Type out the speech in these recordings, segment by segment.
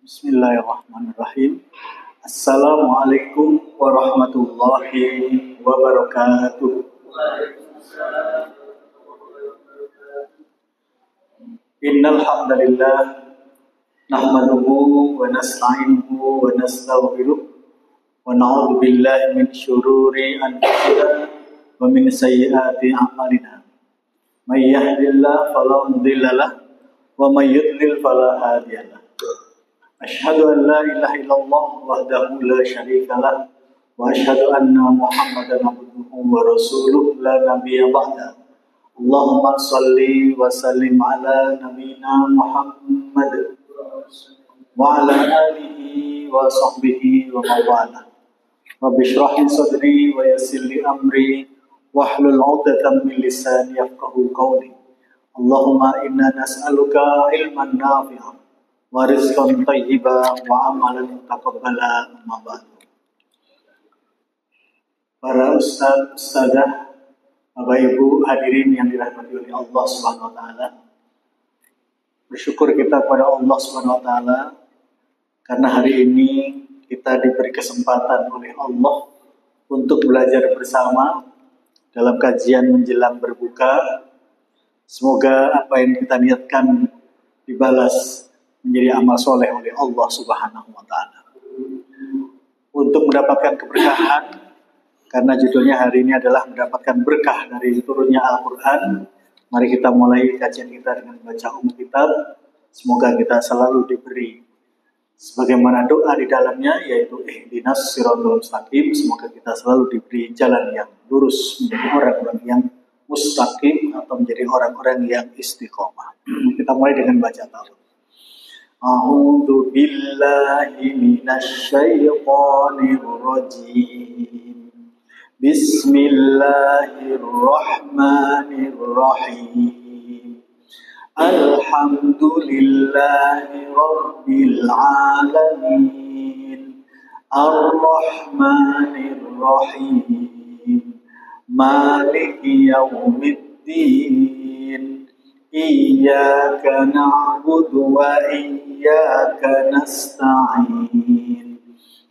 Bismillahirrahmanirrahim. Assalamualaikum warahmatullahi wabarakatuh. Innal hamdalillah nahmaduhu wa nasta'inuhu wa nastaghfiruh wa na'udzu billahi min syururi anfusina wa min sayyiati a'malina. May yahdihillahu fala mudilla lahu wa may yudlil fala hadiya lahu. Asyhadu an la ilaha illallah wahdahu la syarika lah wa asyhadu anna Muhammadan abduhu wa rasuluh la nabiyya ba'da. Allahumma shalli wa sallim ala nabiyyina Muhammad wa ala alihi wa sahbihi wa mawala. Rabbi shrah li sadri wa yassir li amri wahlul 'uqdatam min lisani yafqahu qawli. Allahumma inna nas'aluka ilman nafi'an wa rizqan thayyiban wa amalan taqabbala, amma ba'du. Para ustaz, ustazah, Bapak Ibu hadirin yang dirahmati oleh Allah Subhanahu wa taala. Bersyukur kita kepada Allah Subhanahu wa taala karena hari ini kita diberi kesempatan oleh Allah untuk belajar bersama dalam kajian menjelang berbuka. Semoga apa yang kita niatkan dibalas menjadi amal soleh oleh Allah Subhanahu wa ta'ala. Untuk mendapatkan keberkahan, karena judulnya hari ini adalah mendapatkan berkah dari turunnya Al-Quran, mari kita mulai kajian kita dengan baca kitab. Semoga kita selalu diberi sebagaimana doa di dalamnya, yaitu ihdinas siratal mustaqim. Semoga kita selalu diberi jalan yang lurus, menjadi orang-orang yang mustaqim atau menjadi orang-orang yang istiqomah. Kita mulai dengan baca ta'awudz. A'udzu billahi minasy syaithanir rajim. Bismillahirrahmanirrahim. Alhamdulillahi rabbil alamin. Ar-rahmanir rahim. Maliki yaumiddin. Iyyaka na'budu wa iyyaka nasta'in.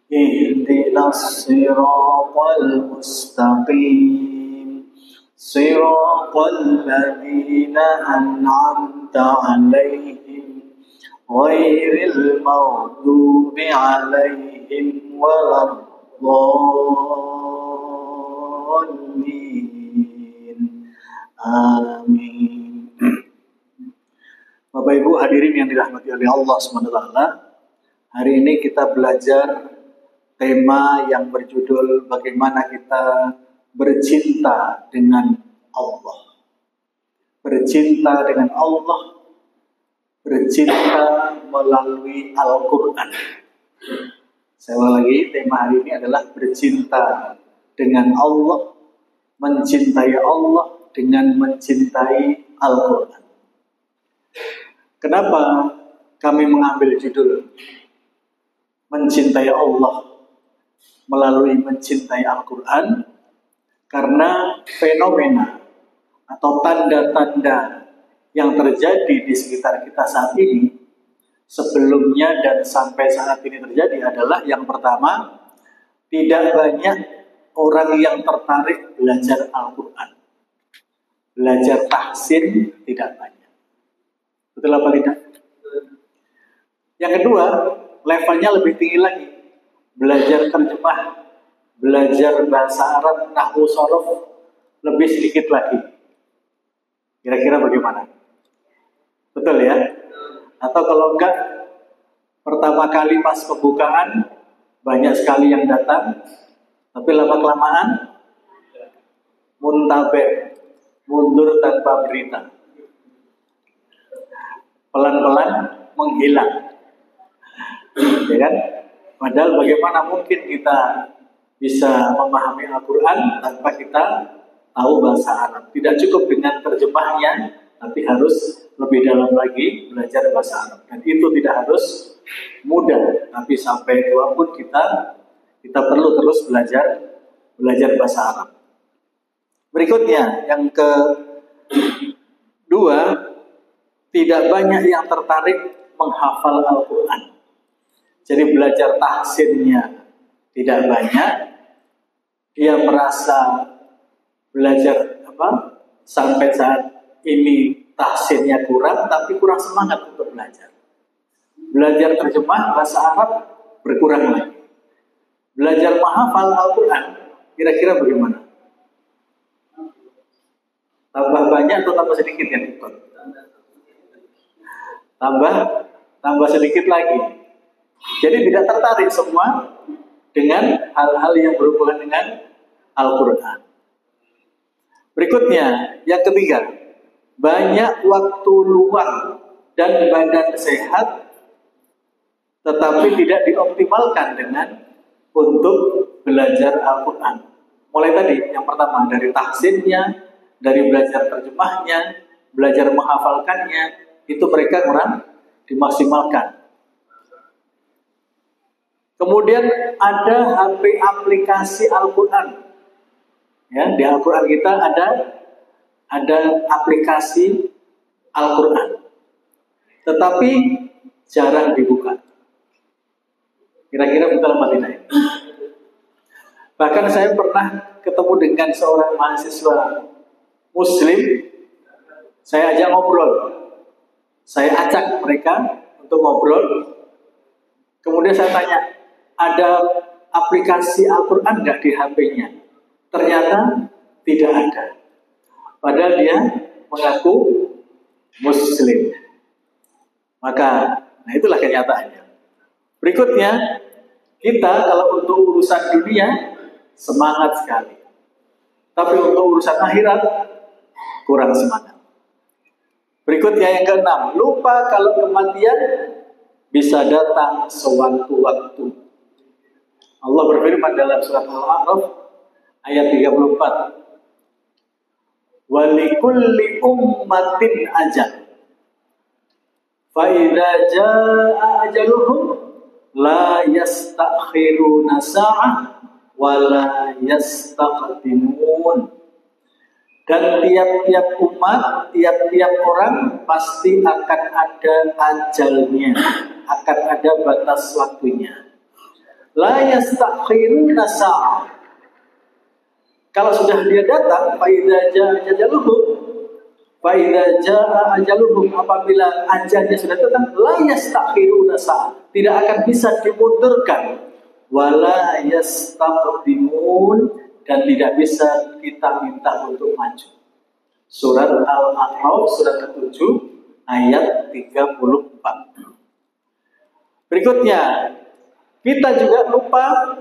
Ihdinas siratal mustaqim. Siratal ladzina an'amta 'alaihim ghairil maghdubi 'alaihim waladdallin. Amin. Bapak Ibu hadirin yang dirahmati oleh Allah SWT, hari ini kita belajar tema yang berjudul bagaimana kita bercinta dengan Allah. Bercinta dengan Allah, bercinta melalui Al-Quran. Saya ulang lagi, tema hari ini adalah bercinta dengan Allah, mencintai Allah dengan mencintai Al-Quran. Kenapa kami mengambil judul mencintai Allah melalui mencintai Al-Quran? Karena fenomena atau tanda-tanda yang terjadi di sekitar kita saat ini, sebelumnya dan sampai saat ini terjadi adalah yang pertama, tidak banyak orang yang tertarik belajar Al-Quran. Belajar tahsin tidak banyak. Betul apa tidak? Yang kedua, levelnya lebih tinggi lagi. Belajar terjemah, belajar bahasa Arab, nahwu shorof, lebih sedikit lagi. Kira-kira bagaimana? Betul ya? Atau kalau enggak, pertama kali pas pembukaan, banyak sekali yang datang, tapi lama-kelamaan, muntaber, mundur tanpa berita. Pelan-pelan menghilang, ya kan? Padahal bagaimana mungkin kita bisa memahami Al-Quran tanpa kita tahu bahasa Arab? Tidak cukup dengan terjemahnya, tapi harus lebih dalam lagi belajar bahasa Arab. Dan itu tidak harus mudah, tapi sampai tua pun kita perlu terus belajar bahasa Arab. Berikutnya, yang kedua, tidak banyak yang tertarik menghafal Al-Quran. Jadi belajar tahsinnya tidak banyak, dia merasa belajar sampai saat ini tahsinnya kurang, tapi kurang semangat untuk belajar. Belajar terjemah bahasa Arab berkurang lagi. Belajar menghafal Al-Quran, kira-kira bagaimana? Tambah banyak atau tambah sedikit yang ikut? Tambah sedikit lagi. Jadi tidak tertarik semua dengan hal-hal yang berhubungan dengan Al-Quran. Berikutnya, yang ketiga, banyak waktu luang dan badan sehat, tetapi tidak dioptimalkan dengan untuk belajar Al-Quran. Mulai tadi, yang pertama dari tahsinnya, dari belajar terjemahnya, belajar menghafalkannya, itu mereka kurang dimaksimalkan. Kemudian ada HP aplikasi Al-Quran. Ya, di Al-Quran kita ada aplikasi Al-Quran, tetapi jarang dibuka. Kira-kira betul apa tidak? Bahkan saya pernah ketemu dengan seorang mahasiswa Muslim, saya ajak ngobrol, saya acak mereka untuk ngobrol. Kemudian saya tanya, ada aplikasi Al-Quran nggak di HP-nya? Ternyata tidak ada. Padahal dia mengaku Muslim. Maka, itulah kenyataannya. Berikutnya, kita kalau untuk urusan dunia semangat sekali, tapi untuk urusan akhirat kurang semangat. Berikutnya yang keenam, lupa kalau kematian bisa datang sewaktu-waktu. Allah berfirman dalam surat Al-A'raf ayat 34. Walikulli ummatin ajal. Fa idza jaa ajaluhum la yastakhiruna sa'ah wa la yastaqdimun. Dan tiap-tiap umat, tiap-tiap orang pasti akan ada ajalnya, akan ada batas waktunya. La yastakhiruna sa'ah. Kalau sudah dia datang, fa idza jaa ajaluhum, apabila ajalnya sudah datang, la yastakhiruna sa'ah, tidak akan bisa dimundurkan, wala yastaqdimun, dan tidak bisa kita minta untuk maju. Surat Al-A'raf surat ke-7 ayat 34. Berikutnya, kita juga lupa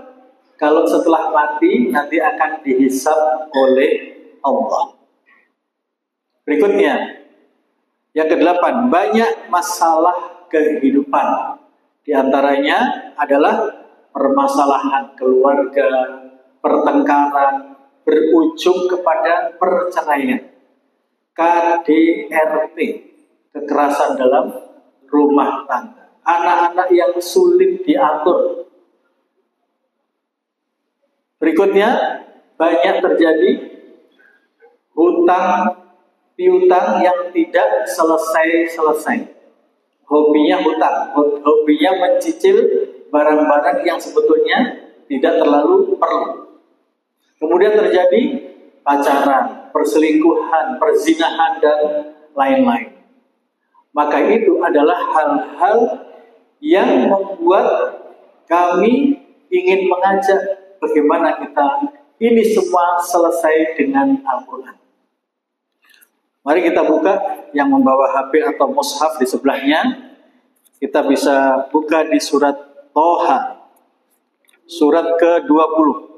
kalau setelah mati nanti akan dihisab oleh Allah. Berikutnya, yang ke-8, banyak masalah kehidupan. Di antaranya adalah permasalahan keluarga, pertengkaran, berujung kepada perceraian, KDRT, kekerasan dalam rumah tangga, anak-anak yang sulit diatur. Berikutnya, banyak terjadi hutang piutang yang tidak selesai-selesai. Hobinya hutang, hobinya mencicil barang-barang yang sebetulnya tidak terlalu perlu. Kemudian terjadi pacaran, perselingkuhan, perzinahan, dan lain-lain. Maka itu adalah hal-hal yang membuat kami ingin mengajak bagaimana kita ini semua selesai dengan Al-Quran. Mari kita buka, yang membawa HP atau mushaf di sebelahnya, kita bisa buka di surat Toha, surat ke-20.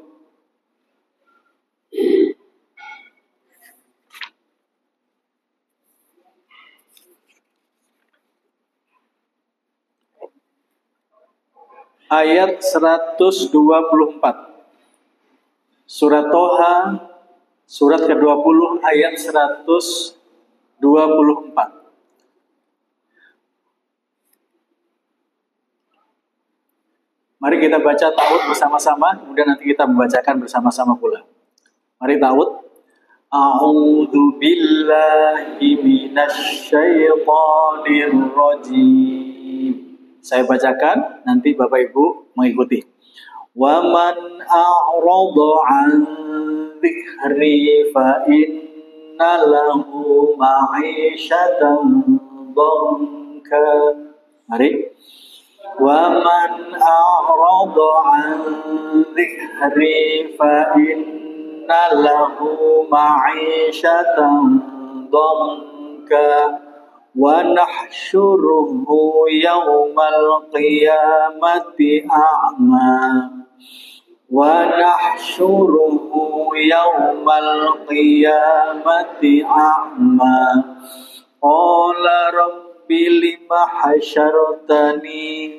Ayat 124. Surat Toha, surat ke-20 ayat 124. Mari kita baca ta'awudz bersama-sama, kemudian nanti kita membacakan bersama-sama pula. Mari ta'awudz. A'udzu billahi minasy syaithanir rajim. Saya bacakan, nanti Bapak Ibu mengikuti. Wa man a'rada 'an dzikri fa inna lahu ma'isyatan dhanka. Mari. Wa man a'rada 'an dzikri fa inna lahu ma'isyatan dhanka wa nahsyuruhu yawmal qiyamati a'ma wa nahsyuruhu yawmal qiyamati a'ma qala rabbi lima hasyartani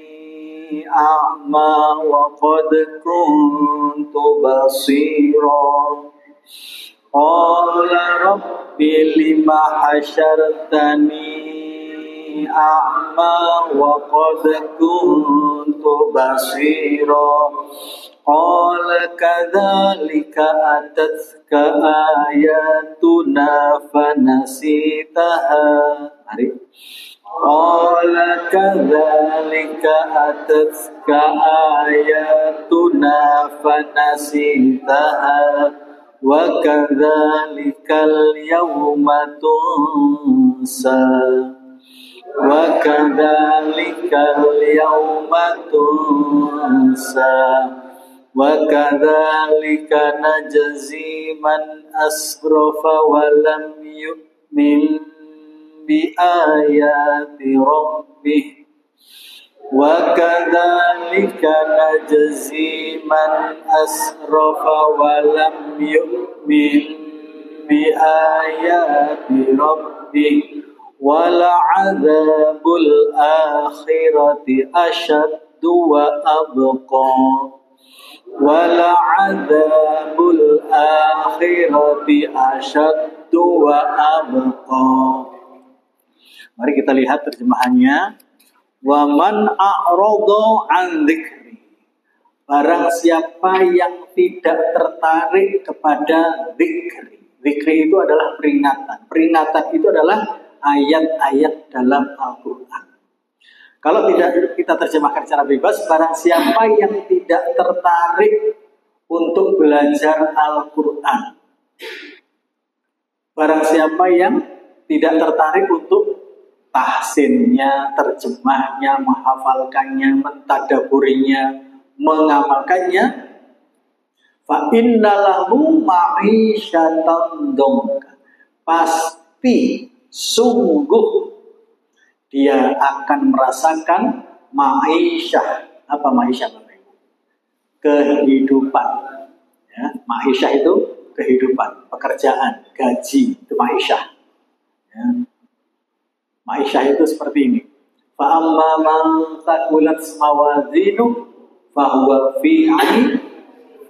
a'ma wa qad kuntu basira qala rabbi lima hasyartani a'ma wa qad kuntu basira qala kadzalika atatka ayatuna fanasitaha. Mari. Qala kadzalika atatka ayatuna fanasitaha wa kadzalikal yawma tunsa wa kadzalikal yawma tunsa wa kadzalika najzi man asrafa wa lam yu'min bi ayati rabbih wa kadzalika najzi man asrafa wa lam yu'min bi ayati rabbih wa la'adzabul akhirati asyaddu wa abqa wa la'adzabul akhirati asyaddu wa abqa. Mari kita lihat terjemahannya. Wa man a'rada 'an dzikri. Barang siapa yang tidak tertarik kepada zikri. Zikri itu adalah peringatan. Peringatan itu adalah ayat-ayat dalam Al-Quran. Kalau tidak kita terjemahkan secara bebas, barang siapa yang tidak tertarik untuk belajar Al-Quran. Barang siapa yang tidak tertarik untuk tahsinnya, terjemahnya, menghafalkannya, mentadaburinya, mengamalkannya, fa innalahu ma'isyatan dhanka. Pasti sungguh dia akan merasakan ma'isyah. Apa ma'isyah Bapak Ibu? Kehidupan. Ya, ma'isyah itu kehidupan, pekerjaan, gaji, itu ma'isyah. Ya. Ma'isyah itu seperti ini. Fa amma man thaqulat mawazinu fa huwa fi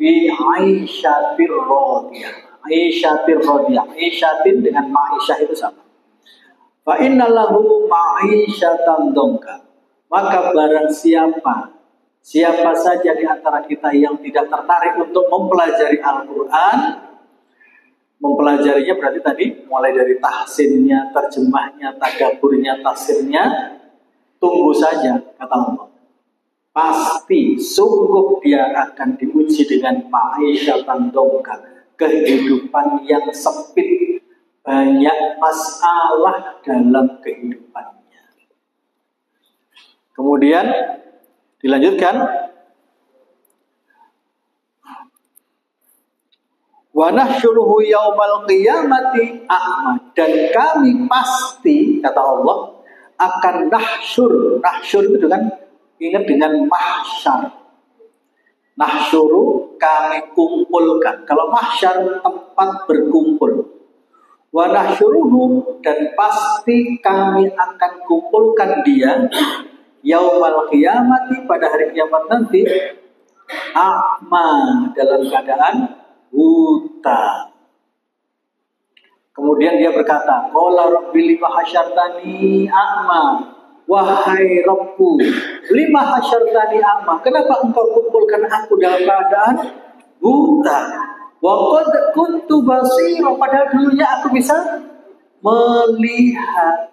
'aisyatir radiyah. 'Aisyatir radiyah. 'Aisyatin dengan ma'isyah itu sama. Fa innalahu ma'isyatan dhanka. Maka barang siapa saja di antara kita yang tidak tertarik untuk mempelajari Al-Quran, mempelajarinya berarti tadi mulai dari tahsinnya, terjemahnya, tadaburnya, tafsirnya, tunggu saja kata Allah. Pasti sungguh dia akan diuji dengan ma'isyatan dhanka, kehidupan yang sempit, banyak masalah dalam kehidupannya. Kemudian dilanjutkan, wa nahsyuruhu yaumal qiyamati a'ma, dan kami pasti kata Allah akan nahsyur. Nahsyur itu dengan ingat dengan mahsyar. Nahsyuru kami kumpulkan. Kalau mahsyar tempat berkumpul. Wa nahsyuruhu, dan pasti kami akan kumpulkan dia yaumal qiyamati, pada hari kiamat nanti, a'ma, dalam keadaan buta. Kemudian dia berkata, qala rabbi lima hasyartani a'ma, wahai Rabbku, lima hasyartani a'ma, kenapa engkau kumpulkan aku dalam keadaan buta? Wa qad kuntu basira, padahal dulunya aku bisa melihat.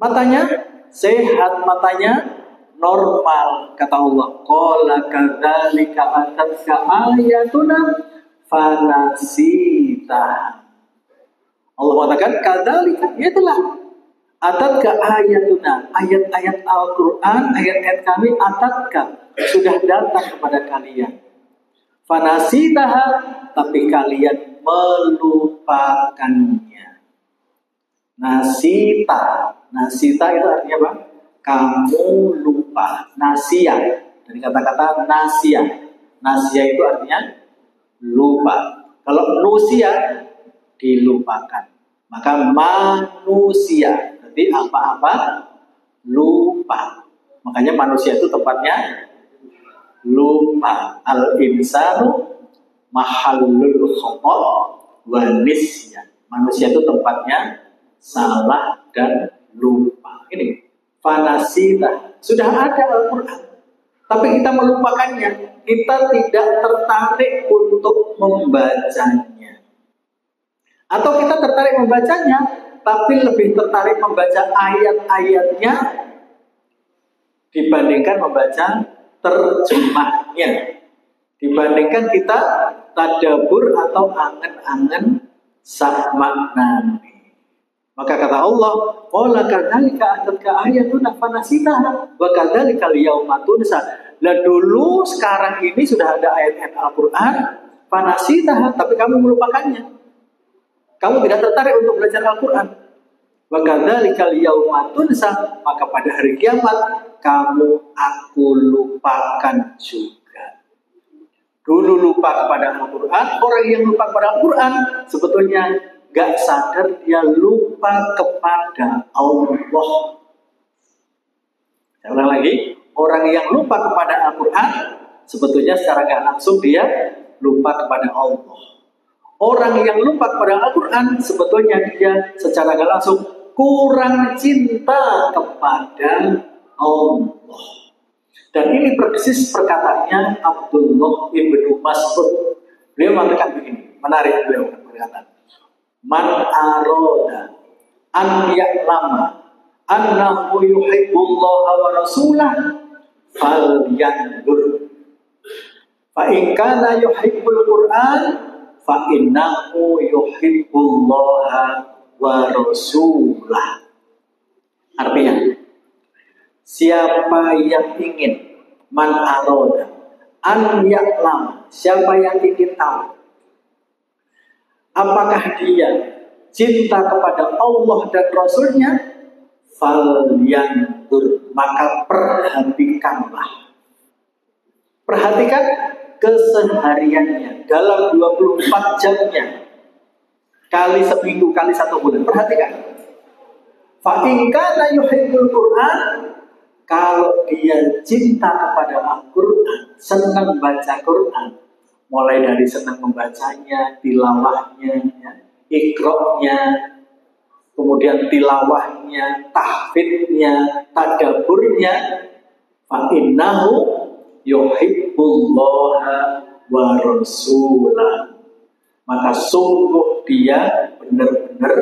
Matanya sehat, matanya normal. Kata Allah, qala kadzalika atatka ayatuna fanasita. Allah mengatakan kadzalika, itulah atatka ayatuna, ayat-ayat Al-Quran, ayat-ayat kami atatka, sudah datang kepada kalian. Fanasitaha, tapi kalian melupakannya. Nasita itu artinya apa? Kamu lupa. Nasia, dari kata-kata nasia. Nasia itu artinya lupa. Kalau nusia, dilupakan. Maka manusia, jadi apa-apa lupa. Makanya manusia itu tempatnya lupa. Al-insanu mahallul khata wa nisyan. Manusia itu tempatnya salah dan lupa. Ini fanasita, sudah ada Al-Quran, tapi kita melupakannya. Kita tidak tertarik untuk membacanya. Atau kita tertarik membacanya, tapi lebih tertarik membaca ayat-ayatnya dibandingkan membaca terjemahnya. Dibandingkan kita tadabbur atau angen-angen sak maknane. Maka kata Allah, qala kadzalika atatka ayatuna fanasitaha wa kadzalika al-yauma tunsa. Lah dulu sekarang ini sudah ada ayat-ayat Al-Qur'an, fanasitaha, tapi kamu melupakannya. Kamu tidak tertarik untuk belajar Al-Quran. Wa kadzalika al-yauma tunsa, maka pada hari kiamat kamu aku lupakan juga. Dulu lupa kepada Al-Quran, orang yang lupa kepada Al-Quran sebetulnya gak sadar dia lupa kepada Allah. Saya ulang lagi, orang yang lupa kepada Al-Quran sebetulnya secara gak langsung dia lupa kepada Allah. Orang yang lupa kepada Al-Quran sebetulnya dia secara gak langsung kurang cinta kepada Allah. Dan ini persis perkataannya Abdullah ibnu Mas'ud. Beliau mengatakan begini, menarik beliau berkata, man aroda an ya'lama annahu yuhibbullaha wa rasulah falyanzur fa in kana yuhibbul Qur'an fa innahu yuhibbullaha wa rasulah. Artinya, siapa yang ingin man aroda an ya'lama, siapa yang ingin tahu apakah dia cinta kepada Allah dan Rasulnya, falyanzur, maka perhatikanlah. Perhatikan kesehariannya dalam 24 jamnya, kali seminggu, kali 1 bulan. Perhatikan. Fa in kana yuhibbul Qur'an, kalau dia cinta kepada Al-Quran, senang baca Quran, mulai dari senang membacanya, tilawahnya, ya, iqra'nya, kemudian tilawahnya, tahfidnya, tadaburnya, fa innahu yuhibbullaha wa rasulah, maka sungguh dia benar-benar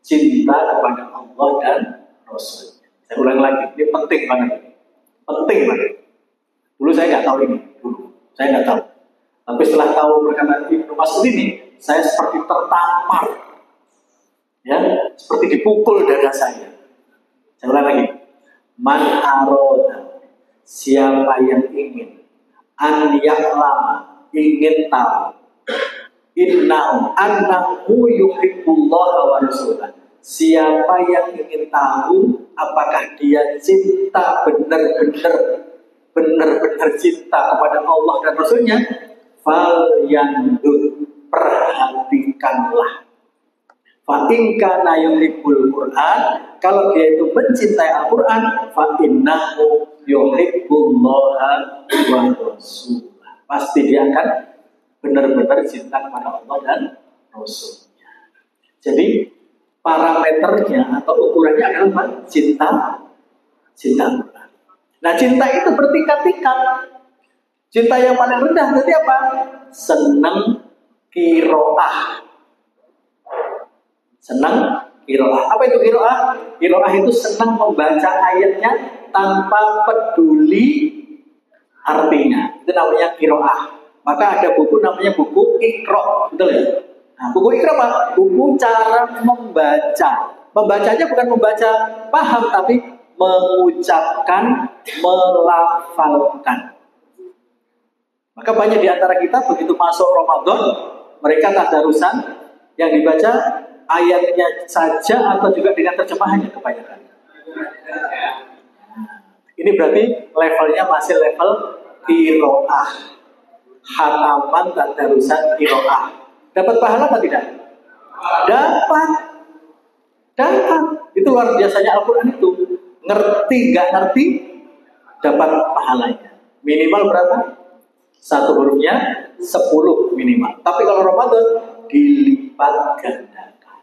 cinta kepada Allah dan Rasulnya. Saya ulang lagi, ini penting banget. Penting banget. Dulu saya nggak tahu ini, saya nggak tahu. Tapi setelah tahu perkataan Ibnu Mas'ud ini, saya seperti tertampar, ya, seperti dipukul dada saya. Saya ulang lagi, man aroda, siapa yang ingin, an ya'lama, ingin tahu, annahu yuhibbullaha wa rasulah, siapa yang ingin tahu apakah dia cinta benar-benar cinta kepada Allah dan Rasulnya, falyanzur, perhatikanlah. Fa in kana yuhibbul Qur'an, kalau dia itu mencintai Al-Quran, fa innahu yuhibbullaha wa rasulah, pasti dia akan benar-benar cinta kepada Allah dan Rasulnya. Jadi parameternya atau ukurannya adalah apa? Cinta Quran. Nah, cinta itu bertingkat-tingkat. Cinta yang paling rendah berarti apa? Senang qiraah. Senang Qiraah. Apa itu qiraah? Qiraah itu senang membaca ayatnya tanpa peduli artinya. Itu namanya qiraah. Maka ada buku namanya buku Iqra, betul ya? Nah, buku Iqra apa? Buku cara membaca. Membacanya bukan membaca paham, tapi mengucapkan, melafalkan. Maka banyak di antara kita begitu masuk Ramadan, mereka tadarusan yang dibaca ayatnya saja atau juga dengan terjemahannya kebanyakan. Ini berarti levelnya masih level qiraah. Hataman tadarusan qiraah. Dapat pahala apa tidak? Dapat. Itu luar biasanya Al-Quran itu. Ngerti nggak ngerti, dapat pahalanya. Minimal berapa? Satu hurufnya 10 minimal. Tapi kalau Ramadan dilipat gandakan.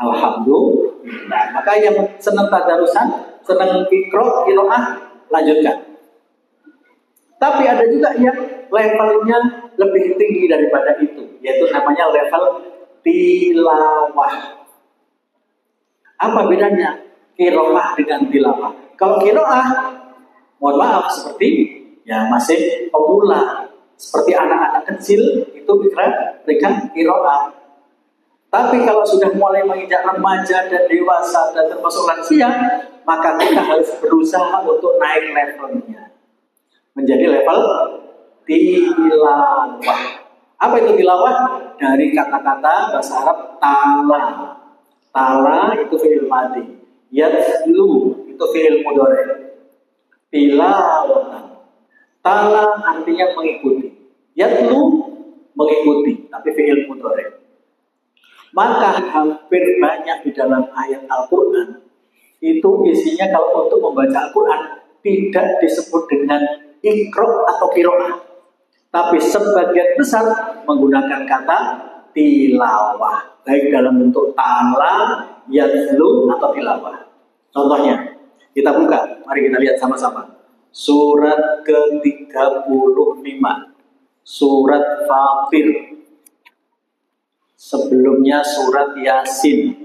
Alhamdulillah. Maka yang senang tadarusan, senang qiraah, lanjutkan. Tapi ada juga yang levelnya lebih tinggi daripada itu, yaitu namanya level tilawah. Apa bedanya qiraah dengan tilawah? Kalau qiraah, mohon maaf, seperti ya masih pemula, seperti anak-anak kecil itu mereka qiraah. Tapi kalau sudah mulai menginjak remaja dan dewasa dan termasuk lansia, maka kita harus berusaha untuk naik levelnya menjadi level tilawah. Apa itu tilawah? Dari kata-kata bahasa Arab tala. Tala itu fi'il madhi. Yatlu itu fi'il mudhari. Tilawah. Tala artinya mengikuti. Yatlu mengikuti, tapi fi'il mudhari. Maka hampir banyak di dalam ayat Al-Quran itu isinya kalau untuk membaca Al-Quran tidak disebut dengan Iqra atau qiraah, tapi sebagian besar menggunakan kata tilawah, baik dalam bentuk tala, yatlu atau tilawah. Contohnya, kita buka, mari kita lihat sama-sama. Surat ke-35, surat Fatir. Sebelumnya surat Yasin.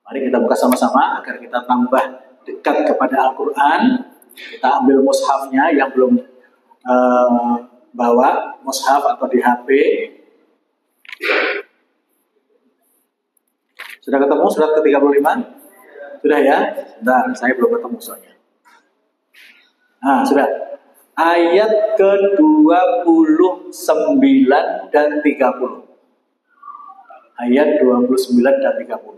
Mari kita buka sama-sama agar kita tambah dekat kepada Al-Quran. Kita ambil mushafnya yang belum bawa mushaf atau di HP. Sudah ketemu surat ke-35? Sudah ya? Bentar, saya belum ketemu soalnya. Nah, sudah. Ayat ke-29 dan 30. Ayat 29 dan 30.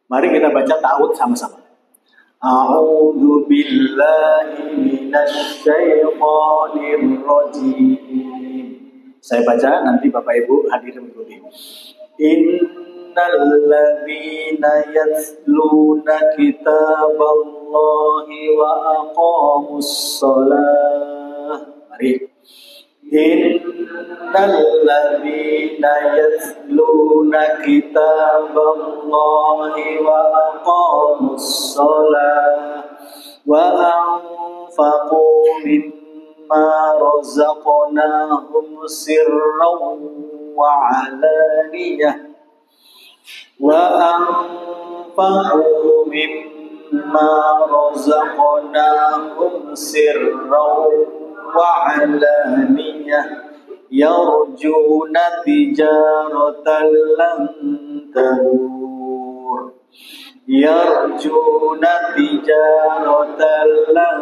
Mari kita baca ta'awudz sama-sama. A'udzu billahi minasy syaithanir rajim. Saya baca, nanti Bapak Ibu hadir mengikuti. Innal ladzina yatluna kitaballahi wa aqamus shalah. Mari. Innal ladzina yatluna kitaballahi wa aqamus shalah wa anfaqu mimma razaqnahum sirran wa 'alaniyah wa anfaqu mimma razaqnahum sirran wa 'alaniyah yarjuna tijaratan lan tabur yarjuna tijaratan lan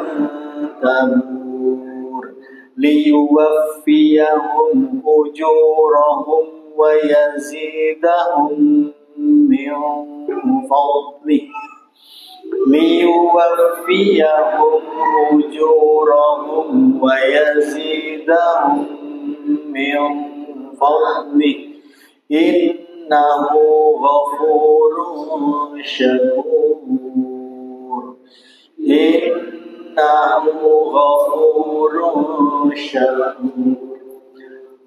tabur liyuwaffiyahum ujurahum wa yazidahum min fadlih liyuwaffiyahum ujurahum wa yazidahum min fadlih innahu ghafurun syakur innahu ghafurun syakur.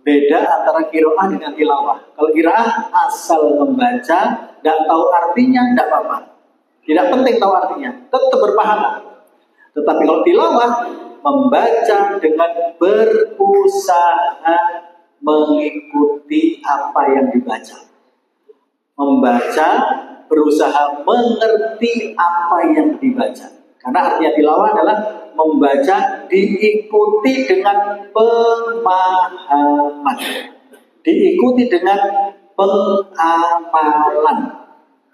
Beda antara qiraah dengan tilawah. Kalau qiraah asal membaca, tidak tahu artinya, tidak apa-apa. Tidak penting tahu artinya, tetap berpahala. Tetapi kalau tilawah, membaca dengan berusaha mengikuti apa yang dibaca. Membaca, berusaha mengerti apa yang dibaca. Karena artinya tilawah adalah membaca diikuti dengan pemahaman, diikuti dengan pengamalan.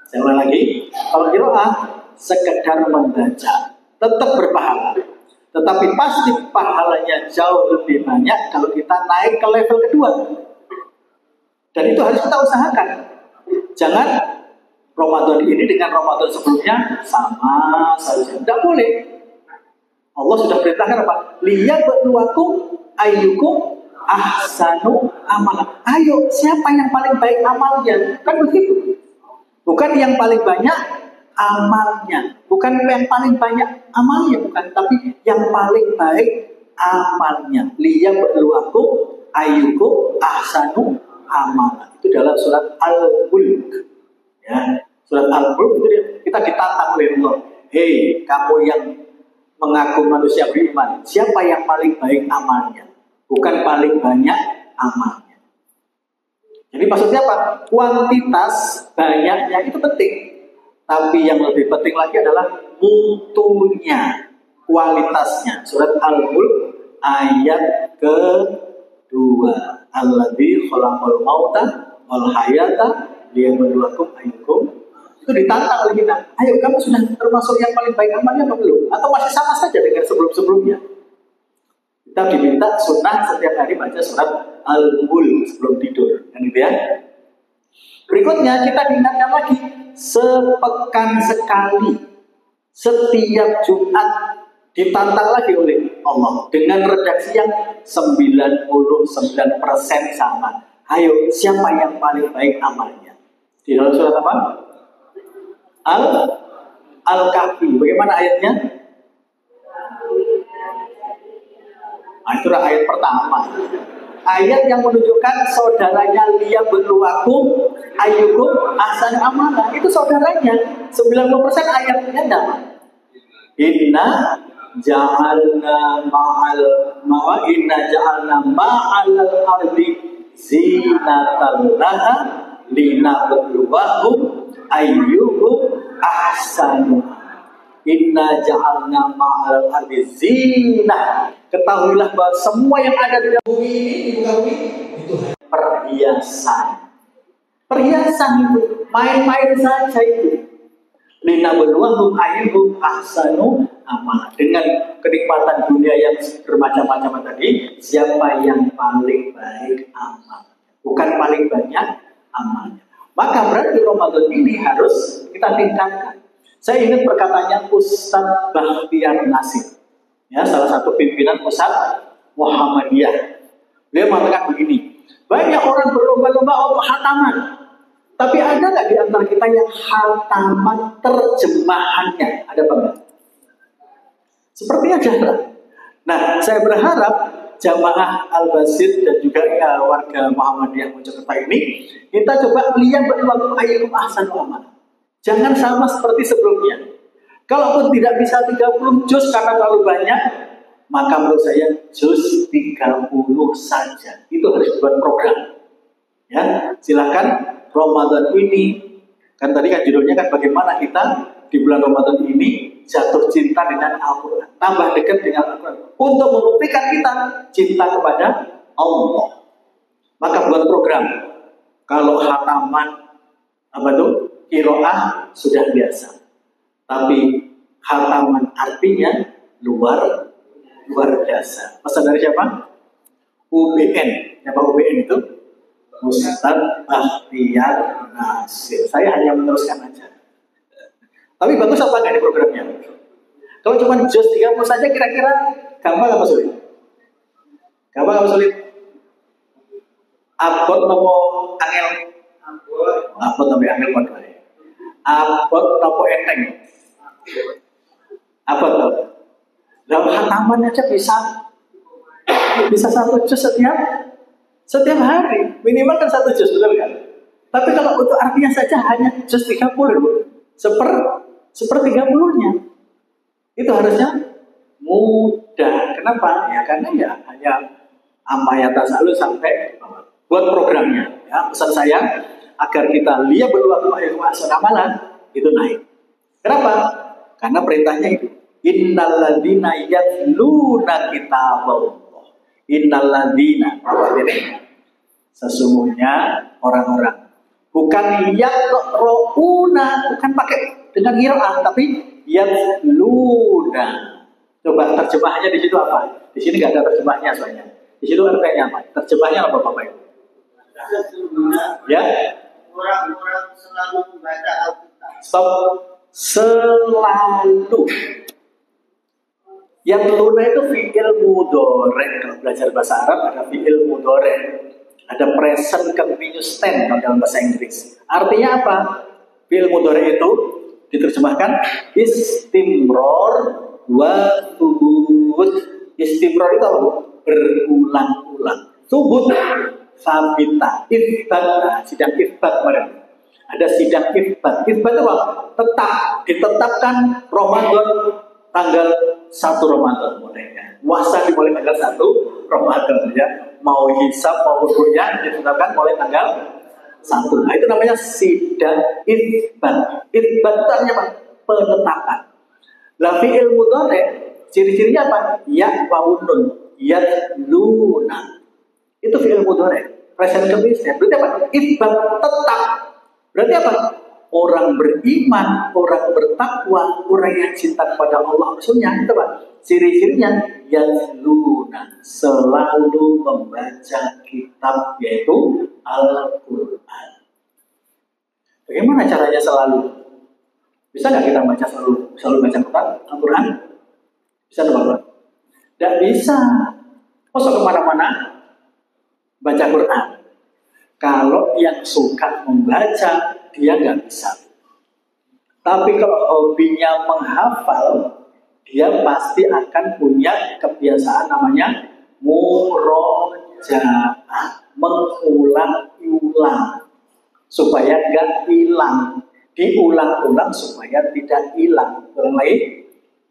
Saya ulang lagi, kalau qiraah sekedar membaca tetap berpahala, tetapi pasti pahalanya jauh lebih banyak kalau kita naik ke level kedua. Dan itu harus kita usahakan. Jangan Ramadan ini dengan Ramadan sebelumnya sama saja. Tidak boleh. Allah sudah perintahkan apa? Liyabluwakum ayyukum ahsanu amalan. Ayo, siapa yang paling baik amalnya? Kan begitu. Bukan yang paling banyak amalnya. Bukan yang paling banyak amalnya, bukan. Tapi yang paling baik amalnya. Liyabluwakum ayyukum ahsanu amalan. Itu dalam surat Al-Mulk. Ya, surat Al-Mulk itu kita ditantang oleh Allah. Hei, kamu yang mengaku manusia beriman, siapa yang paling baik amalnya? Bukan paling banyak amalnya. Jadi maksudnya apa? Kuantitas banyaknya itu penting, tapi yang lebih penting lagi adalah mutunya, kualitasnya. Surat Al-Mulk ayat kedua. Alladzi khalaqal mauta wal hayata liyabluwakum ayyukum. Itu ditantang oleh kita. Ayo, kamu sudah termasuk yang paling baik amalnya atau belum? Atau masih sama saja dengan sebelum-sebelumnya? Kita diminta sunnah setiap hari baca surat Al-Mulk sebelum tidur. Kan gitu ya? Berikutnya kita diingatkan lagi, sepekan sekali, setiap Jumat ditantang lagi oleh Allah dengan redaksi yang 99% sama. Ayo, siapa yang paling baik amalnya? Di dalam surat apa? Al-Kahfi. Bagaimana ayatnya? Itulah ayat pertama. Ayat yang menunjukkan saudaranya liyabluwakum ayyukum ahsanu amala. Itu saudaranya. 90% ayatnya enggak. Inna ja'alna ma'al ardi zinatan laha linabluwahum ayyuhum ahsanu. Inna ja'alna ma'al ardi zinah. Ketahuilah bahwa semua yang ada di bumi ini itu perhiasan. Perhiasan itu, main-main saja itu. Linabluwahum ayyuhum ahsanu amal. Dengan kenikmatan dunia yang bermacam-macam tadi, siapa yang paling baik amal, bukan paling banyak amalnya. Maka berarti Ramadan ini harus kita tingkatkan. Saya ingat perkataannya Ustadz Bahtiar Nasir, ya, salah satu pimpinan pusat Muhammadiyah. Dia mengatakan begini, banyak orang berlomba-lomba untuk khataman, tapi ada nggak di antara kita yang khataman terjemahannya? Ada apa enggak? Sepertinya jarang. Nah, saya berharap jamaah Al-Basit dan juga warga Muhammadiyah Mojokerto ini, kita coba lihat waktu ayyukum ahsanu amal. Jangan sama seperti sebelumnya. Kalaupun tidak bisa 30 juz karena terlalu banyak, maka menurut saya juz 30 saja. Itu harus dibuat program. Ya, silakan Ramadan ini, kan tadi kan judulnya kan bagaimana kita di bulan Ramadan ini jatuh cinta dengan Al-Quran, tambah dekat dengan Al-Quran, untuk membuktikan kita cinta kepada Allah. Maka buat program. Kalau khataman apa tuh qiraah sudah biasa, tapi khataman artinya luar biasa. Pesan dari siapa? UBN. Siapa UBN itu? Ustadz Bahtiar Nasir. Saya hanya meneruskan aja. Tapi bagus apa enggak di programnya? Kalau cuma juz 30 saja kira-kira gampang apa sulit? Gampang apa sulit? Abot nopo angel? Abot nopo angel padha. Abot nopo enteng? Abot nopo? Dalam khataman aja bisa 1 juz setiap hari. Minimal kan 1 juz, betul kan? Tapi kalau untuk artinya saja hanya juz 30, seper 30-nya. Itu harusnya mudah. Kenapa? Ya karena ya hanya amayata selalu sampai bawah. buat programnya. Ya, pesan saya agar kita lihat berluang amalan itu naik. Kenapa? Karena perintahnya itu. Innalladzina yatluna kitaballah. Innalladzina, apa ini? Sesungguhnya orang-orang. Bukan yaqra'una, bukan pakai dengan qiraah, tapi yatluna. Coba terjemahannya di situ apa? Di sini nggak ada terjemahnya soalnya. Di situ artinya apa? Terjemahnya apa Bapak Ibu? Ya. Orang-orang selalu membaca Alkitab. Stop. Selalu. Yang luna itu fi'il mudhari'. Kalau belajar bahasa Arab ada fi'il mudhari'. Ada present continuous tense dalam bahasa Inggris. Artinya apa? Fi'il mudhari' itu diterjemahkan istimror wa thubut. Istimror itu apa? Berulang-ulang. Thubut sabita. Ifbat. Sidang ifbat kemarin. Ada sidang ifbat. Ifbat itu apa? Tetap. Ditetapkan Ramadan tanggal 1 Ramadan mulainya. Puasa dimulai tanggal 1 Ramadan ya. Mau hisab mau rukyah ditetapkan mulai tanggal 1. Nah, itu namanya sidang ifbat. Ifbat itu artinya apa? Penetapan. Lah fi'il mudhari' ciri-cirinya apa? Ya wa nun. Yatluna. Itu fi'il mudhari'. Present continuous. Berarti apa? Ifbat tetap. Berarti apa? Orang beriman, orang bertakwa, orang yang cinta kepada Allah Rasulnya, itu apa? Ciri-cirinya yatluna, selalu membaca kitab, yaitu Al-Quran. Bagaimana caranya selalu? Bisa nggak kita baca selalu baca Quran, Al-Quran? Bisa teman-teman? Tidak bisa. Masa kemana-mana baca Quran. Kalau yang suka membaca, dia nggak bisa. Tapi kalau hobinya menghafal, dia pasti akan punya kebiasaan namanya murojaah, mengulang-ulang supaya nggak hilang. Diulang-ulang supaya tidak hilang. Ulang lagi,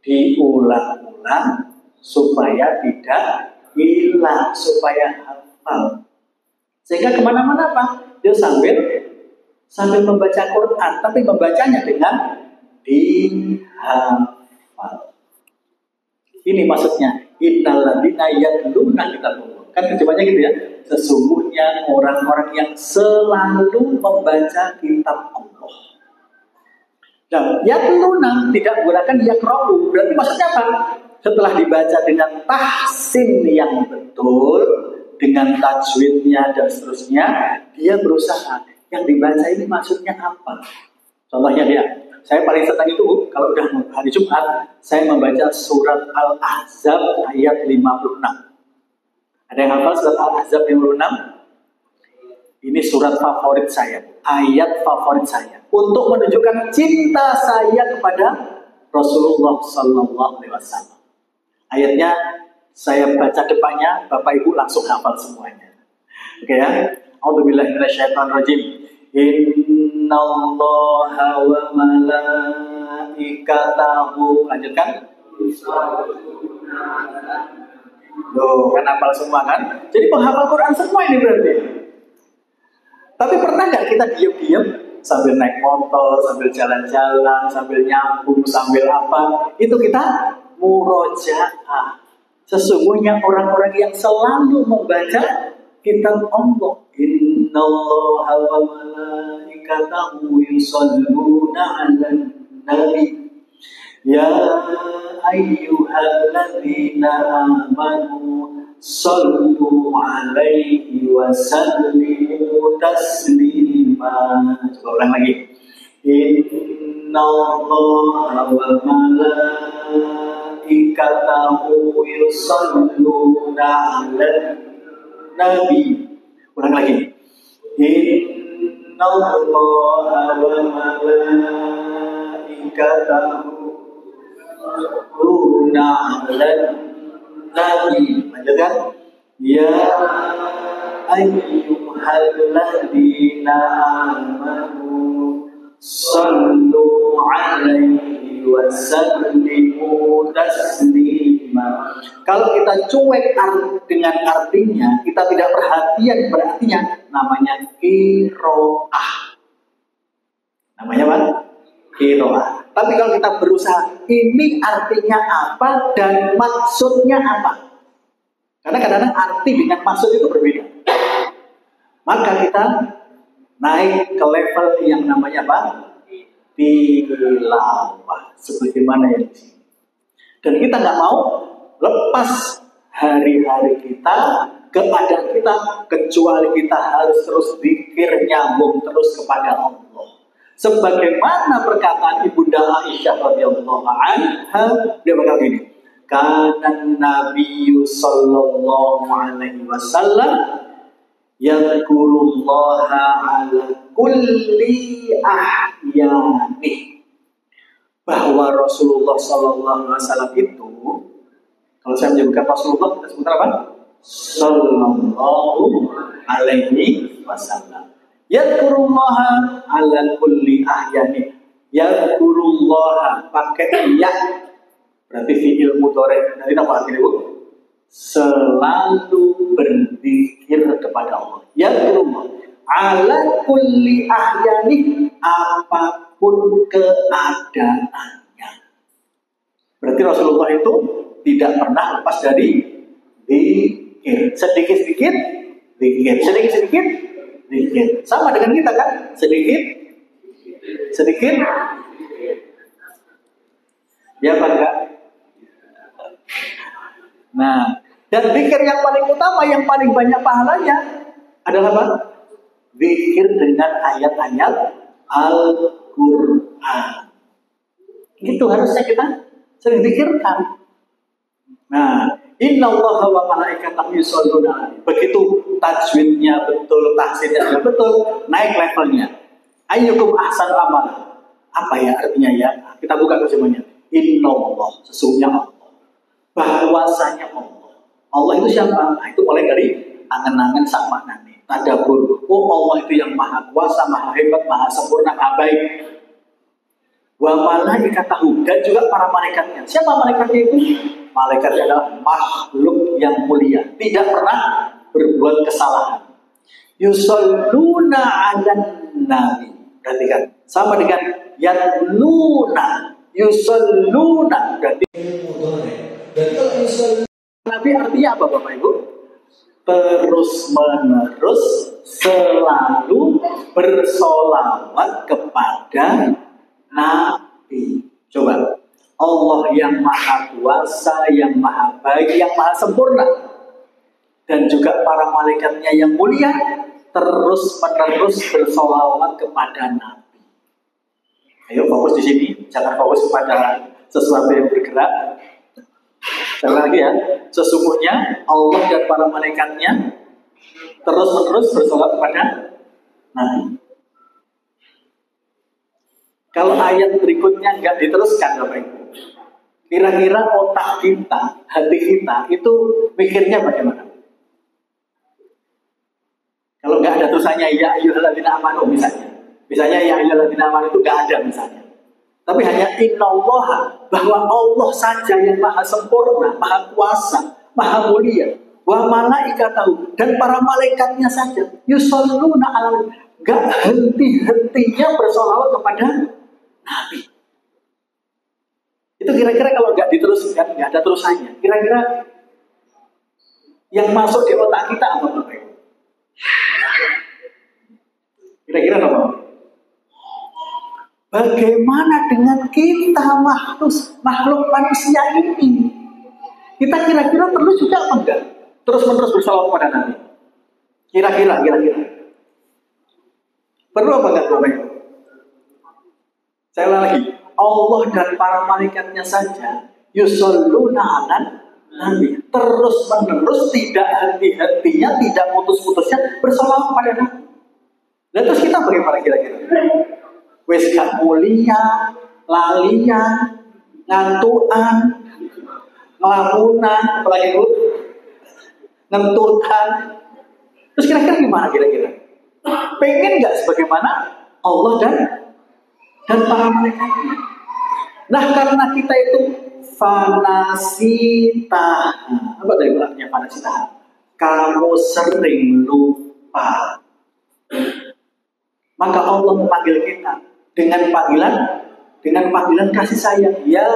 diulang-ulang supaya tidak hilang, supaya hafal. Sehingga kemana-mana apa? Dia sambil membaca Quran, tapi membacanya dengan dihafal. Ini maksudnya innalladzina yatluna kitaballah. Kan terjemahnya gitu ya. Sesungguhnya orang-orang yang selalu membaca kitab Allah. Dan yatluna tidak menggunakan yaqra'u. Berarti maksudnya apa? Setelah dibaca dengan tahsin yang betul, dengan tajwidnya dan seterusnya, dia berusaha yang dibaca ini maksudnya apa. Contohnya dia, saya paling senang itu kalau udah hari Jumat, saya membaca surat Al-Ahzab ayat 56. Ada yang hafal surat Al-Ahzab 56? Ini surat favorit saya, ayat favorit saya, untuk menunjukkan cinta saya kepada Rasulullah Sallallahu Alaihi Wasallam. Ayatnya saya baca depannya, Bapak Ibu langsung hafal semuanya. Oke ya. A'udzubillahi minasyaitonirrajim. Innallaha wa malaikatahu. Lanjutkan. Loh, kan hafal semua kan? Jadi penghafal Quran semua ini berarti. Tapi pernah nggak kita diam-diam sambil naik motor, sambil jalan-jalan, sambil nyambung, sambil apa? Itu kita murojaah. Sesungguhnya orang-orang yang selalu membaca kitab Allah. Innallaha wa malaikatahu yusholluna 'alan nabi. Ya ayyuhalladzina amanu shallu 'alaihi wa sallimu taslima. Coba ulang lagi. Innallaha wa malaikatahu yusholluna 'alan nabi. Ulang lagi. Innallaha wa malaikatahu yusholluna 'alan nabi. Lanjutkan. Ya ayyuhalladzina amanu sallu 'alaihi wa sallimu taslima. Kalau kita cuek dengan artinya, kita tidak perhatian berartinya, namanya qiraah. Namanya apa? Qiraah. Tapi kalau kita berusaha, ini artinya apa dan maksudnya apa? Karena kadang-kadang arti dengan maksud itu berbeda. Maka kita naik ke level yang namanya apa? Tilawah. Sebagaimana yang di sini. Dan kita nggak mau lepas hari-hari kita, keadaan kita, kecuali kita harus terus zikir nyambung terus kepada Allah. Sebagaimana perkataan Ibunda Aisyah radhiyallahu anha, dia berkata gini, kana Nabi sallallahu alaihi wasallam yadhkurullaha ala kulli ahyani. Bahwa Rasulullah sallallahu alaihi wasallam itu, kalau saya menyebutkan Rasulullah, kita sebut apa? Sallallahu alaihi wasallam. Yadhkurullaha ala kulli ahyani. Yadhkurullaha pakai ya. Berarti fi'il mudhari. Nanti apa artinya, Bu? Selalu berzikir kepada Allah. Yadhkurullah ala kulli ahyani, apapun keadaannya. Berarti Rasulullah itu tidak pernah lepas dari zikir. Sedikit-sedikit zikir. Sedikit-sedikit zikir. Sama dengan kita kan? Sedikit. Ya Pak enggak? Nah, dan zikir yang paling utama, yang paling banyak pahalanya adalah apa? Zikir dengan ayat-ayat Al-Quran. Itu harusnya kita sering zikirkan. Nah, innallaha wa malaikatahu yusholluna. Begitu tajwidnya betul, tahsinnya betul, naik levelnya. Ayyukum ahsanu amala. Apa ya artinya ya? Kita buka terjemahnya. Innallah, sesungguhnya Allah. Bahwasanya Allah. Allah itu siapa? Nah, itu mulai dari angan-angan sak maknane. Tadabbur. Oh, Allah itu yang maha kuasa, maha hebat, maha sempurna, maha baik. Wa malaikatahu, dan juga para malaikatnya. Siapa malaikatnya itu? Malaikatnya adalah makhluk yang mulia, tidak pernah berbuat kesalahan. Yusholluna 'alan nabi. Perhatikan, sama dengan yatluna, yusholluna. Berarti kalau yusholluna nabi artinya apa Bapak Ibu? Terus menerus selalu bersolawat kepada Nabi. Coba, Allah yang maha kuasa, yang maha baik, yang maha sempurna, dan juga para malaikatnya yang mulia, terus menerus bersolawat kepada Nabi. Ayo fokus di sini, jangan fokus kepada sesuatu yang bergerak. Sekali lagi ya, sesungguhnya Allah dan para malaikatnya terus menerus bersolawat kepada Nabi. Kalau ayat berikutnya nggak diteruskan, Bapak Ibu, kira-kira otak kita, hati kita itu mikirnya bagaimana? Kalau nggak ada tulisannya ya ayyuhalladzina amanu misalnya ya ayyuhalladzina amanu itu nggak ada misalnya, tapi hanya innallaha, bahwa Allah saja yang maha sempurna, maha kuasa, maha mulia, wa malaikatahu, dan para malaikatnya saja yusholluna 'alal, nggak henti-hentinya bersolawat kepada Nabi. Itu kira-kira kalau nggak diteruskan, nggak ada terusannya, kira-kira yang masuk di otak kita apa Bapak Ibu? Kira-kira apa? Bagaimana dengan kita makhluk manusia ini? Kita kira-kira perlu juga apa enggak terus-menerus bersolawat kepada Nabi? Kira-kira perlu apa enggak Bapak Ibu? Saya ulang lagi, Allah dan para malaikatnya saja yusholluna 'alan nabi, terus menerus, tidak henti-hentinya, tidak putus-putusnya bersolawat kepada Nabi. Dan terus kita bagaimana kira-kira? Wes gak mulia, lalian, ngantuan, ngelamunan, apalagi itu ngenturkan. Terus kira-kira gimana kira-kira? Pengen nggak sebagaimana Allah dan para malaikatnya? Nah, karena kita itu fanasita. Apa dari artinya fanasita? Kamu sering lupa. Maka Allah memanggil kita dengan panggilan kasih sayang. Ya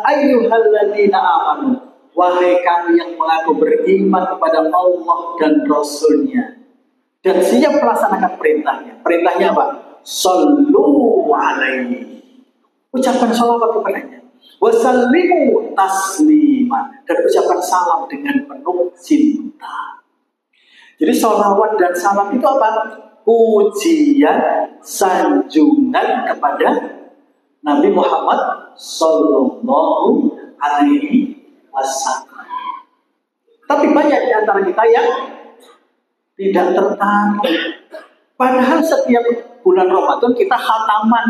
ayyuhalladzina amanu, wahai kamu yang mengaku beriman kepada Allah dan Rasul-Nya dan siap melaksanakan perintahnya. Perintahnya apa? Sallu alaihi. Ucapkan salawat kepadanya. Wasallimu taslima, dan ucapkan salam dengan penuh cinta. Jadi salawat dan salam itu apa? Pujian, sanjungan kepada Nabi Muhammad Sallallahu Alaihi Wasallam. Tapi banyak di antara kita yang tidak tertarik. Padahal setiap bulan Ramadan kita khataman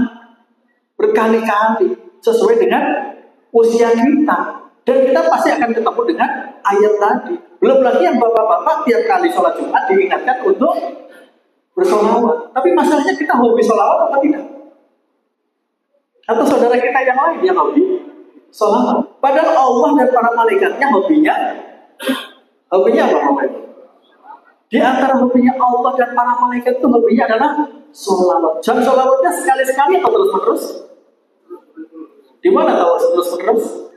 berkali-kali sesuai dengan usia kita. Dan kita pasti akan ketemu dengan ayat tadi. Belum lagi yang bapak-bapak tiap kali sholat Jumat diingatkan untuk bersolawat. Tapi masalahnya kita hobi solawat apa tidak? Atau saudara kita yang lain yang hobi solawat. Padahal Allah dan para malaikatnya hobinya apa Bapak? Di antara hobinya Allah dan para malaikat itu hobinya adalah solawat. Jam solawatnya sekali-sekali atau terus-menerus? Di mana tahu terus-menerus?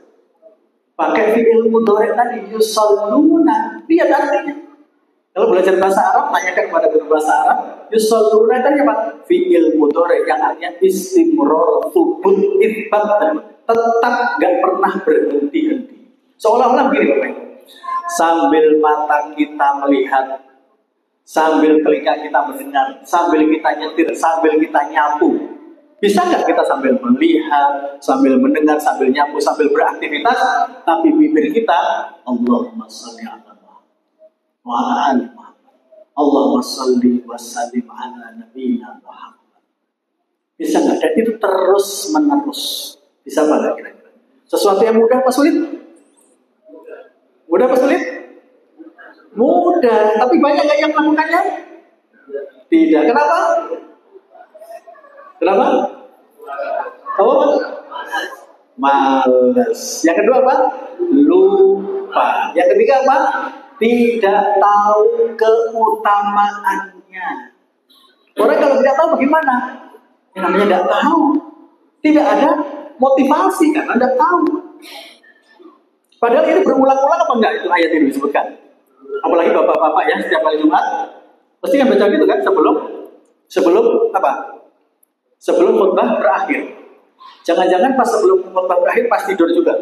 Pakai fi'il mudhari tadi, yusalluna. Lihat artinya. Kalau belajar bahasa Arab, tanyakan kepada guru bahasa Arab, yusalluna tadi apa? Fi'il mudhari yang artinya istimrar, thubut, itsbat, tetap gak pernah berhenti-henti. Seolah-olah begini Bapak Ibu. Sambil mata kita melihat, sambil telinga kita mendengar, sambil kita nyetir, sambil kita nyapu. Bisa nggak kita sambil melihat, sambil mendengar, sambil nyapu, sambil beraktivitas, tapi bibir kita Allahumma sholli ala Muhammad wa ala ali Muhammad. Allahumma sholli wa sallim ala nabiyina Muhammad. Bisa nggak? Dan itu terus menerus. Bisa nggak kira-kira? Sesuatu yang mudah apa sulit? Mudah apa sulit? Mudah, tapi banyak nggak yang melakukannya? Tidak. Kenapa? Kenapa? Oh, malas. Yang kedua apa? Lupa. Yang ketiga apa? Tidak tahu keutamaannya. Orang kalau tidak tahu bagaimana? Yang namanya tidak tahu. Tidak ada motivasi karena tidak tahu. Padahal ini berulang-ulang apa enggak itu ayat ini disebutkan? Apalagi bapak-bapak ya setiap kali Jumat pasti kan baca gitu kan sebelum apa? Sebelum khutbah berakhir. Jangan-jangan pas sebelum khutbah berakhir pas tidur juga.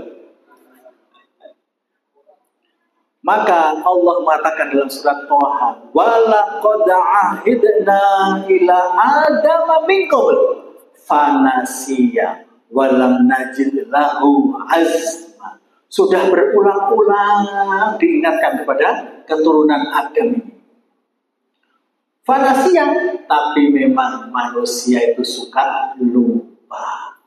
Maka Allah mengatakan dalam surat Thaha, "Walaqad ahidna ila Adama min qabl fanasiya wa lam najid lahu azma." Sudah berulang-ulang diingatkan kepada keturunan Adam ini. Fanasiya, tapi memang manusia itu suka lupa.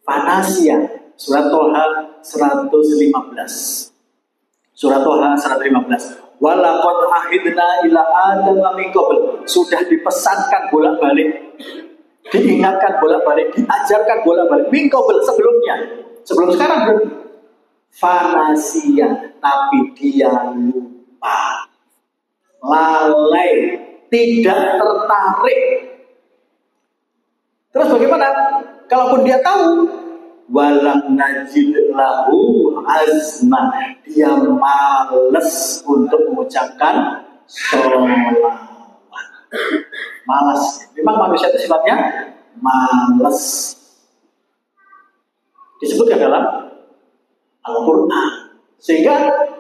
Fanasiya, surat Thaha 115. Surat Thaha 115. Walaqad ahidna ila Adama min qabl. Sudah dipesankan bolak-balik, diingatkan bolak-balik, diajarkan bolak-balik min qabl sebelumnya. Sebelum sekarang berarti. Fanasiya, tapi dia lupa. Lalai, tidak tertarik. Terus bagaimana? Kalaupun dia tahu, walam najid lahu azma, dia malas untuk mengucapkan sholawat. Malas. Memang manusia itu sifatnya malas. Disebutkan dalam Al-Quran. Sehingga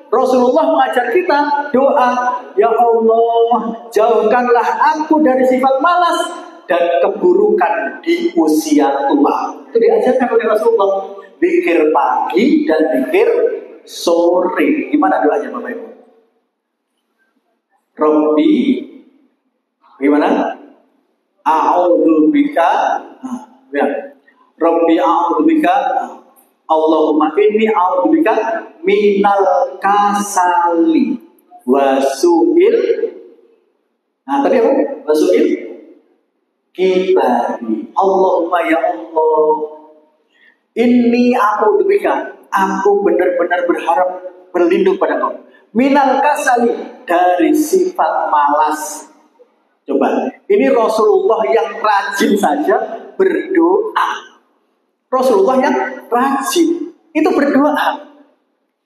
Rasulullah mengajar kita doa, ya Allah, jauhkanlah aku dari sifat malas dan keburukan di usia tua. Itu diajarkan oleh Rasulullah. Zikir pagi dan zikir sore. Gimana doanya Bapak Ibu? Rabbi, gimana? A'udzubika. Ya. Rabbi a'udzubika. Allahumma inni a'udzubika minal kasali wasu'il. Nah, tadi apa? Wasu'il kibari. Allahumma ya Allah, Ini aku demikian. Aku benar-benar berharap berlindung pada kau. Minal kasali, dari sifat malas. Coba, ini Rasulullah yang rajin saja berdoa. Rasulullah yang rajin itu berdoa.